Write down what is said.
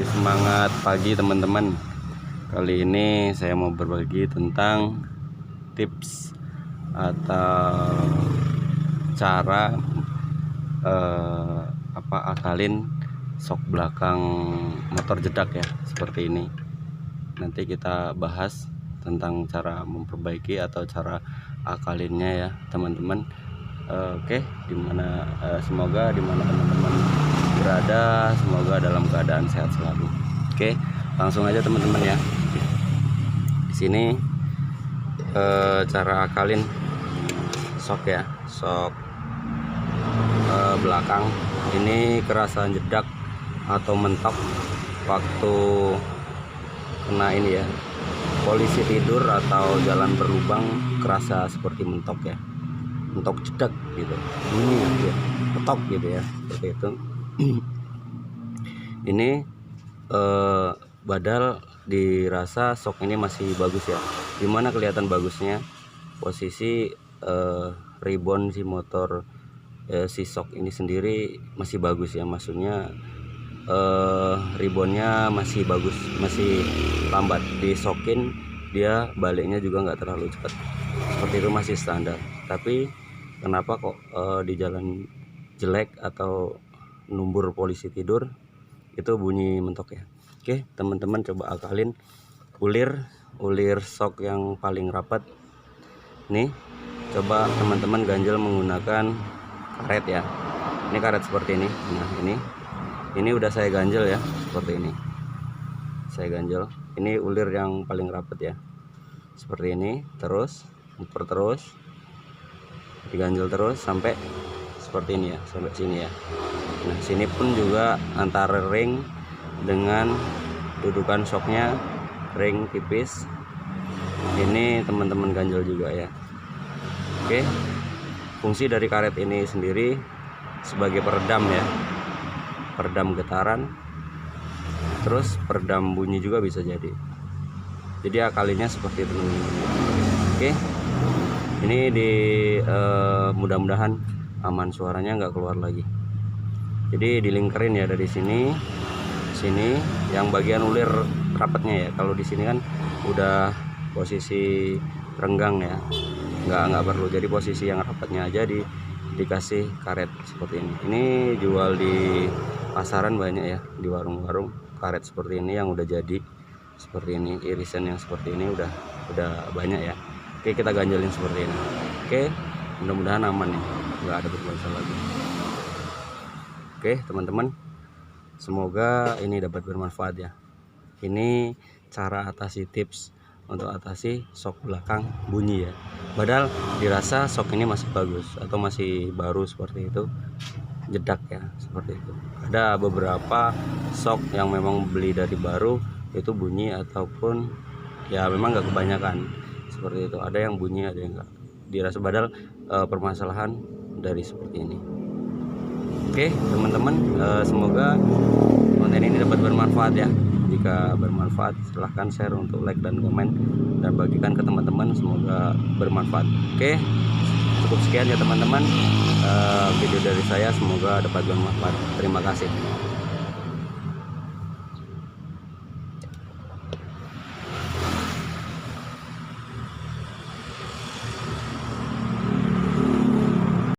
Semangat pagi teman-teman. Kali ini saya mau berbagi tentang tips atau cara akalin sok belakang motor jedak ya, seperti ini. Nanti kita bahas tentang cara memperbaiki atau cara akalinnya ya teman-teman. Oke, semoga dimana teman-teman berada, semoga dalam keadaan sehat selalu. Oke, langsung aja teman-teman ya. Di sini cara akalin sok ya, sok belakang. Ini kerasa jedak atau mentok waktu kena ini ya, polisi tidur atau jalan berlubang, kerasa seperti mentok ya, mentok jedak gitu, ini ya, mentok gitu ya, seperti itu. Ini badal dirasa sok ini masih bagus ya. Gimana kelihatan bagusnya? Posisi ribon si motor si sok ini sendiri masih bagus ya, maksudnya ribonnya masih bagus, masih lambat disokin, dia baliknya juga nggak terlalu cepat, seperti itu, masih standar. Tapi kenapa kok di jalan jelek atau numbur polisi tidur itu bunyi mentok ya? Oke teman-teman, coba akalin ulir sok yang paling rapat nih. Coba teman-teman ganjel menggunakan karet ya, ini karet seperti ini. Nah ini udah saya ganjel ya, seperti ini saya ganjel. Ini ulir yang paling rapat ya, seperti ini. Terus muter terus, diganjel terus sampai seperti ini ya, sampai sini ya. Nah sini pun juga antara ring dengan dudukan shocknya ring tipis, ini teman-teman ganjel juga ya. Oke, fungsi dari karet ini sendiri sebagai peredam ya, peredam getaran, terus peredam bunyi juga bisa jadi akalinya seperti itu. Oke, ini di mudah-mudahan aman, suaranya nggak keluar lagi. Jadi dilingkerin ya dari sini yang bagian ulir rapatnya ya. Kalau di sini kan udah posisi renggang ya, nggak perlu. Jadi posisi yang rapatnya aja dikasih karet seperti ini. Ini jual di pasaran banyak ya, di warung-warung, karet seperti ini yang udah jadi seperti ini, irisan yang seperti ini udah banyak ya. Oke, kita ganjelin seperti ini. Oke, mudah-mudahan aman ya, nggak ada bermasalah lagi. Oke teman-teman, semoga ini dapat bermanfaat ya. Ini cara atasi tips untuk atasi sok belakang bunyi ya, padahal dirasa sok ini masih bagus atau masih baru seperti itu, jedak ya, seperti itu. Ada beberapa sok yang memang beli dari baru itu bunyi, ataupun ya memang nggak kebanyakan seperti itu. Ada yang bunyi, ada yang enggak dirasa, padahal permasalahan dari seperti ini. Oke teman-teman, semoga konten ini dapat bermanfaat ya. Jika bermanfaat silahkan share untuk like dan komen, dan bagikan ke teman-teman, semoga bermanfaat. Oke, cukup sekian ya teman-teman video dari saya, semoga dapat bermanfaat. Terima kasih.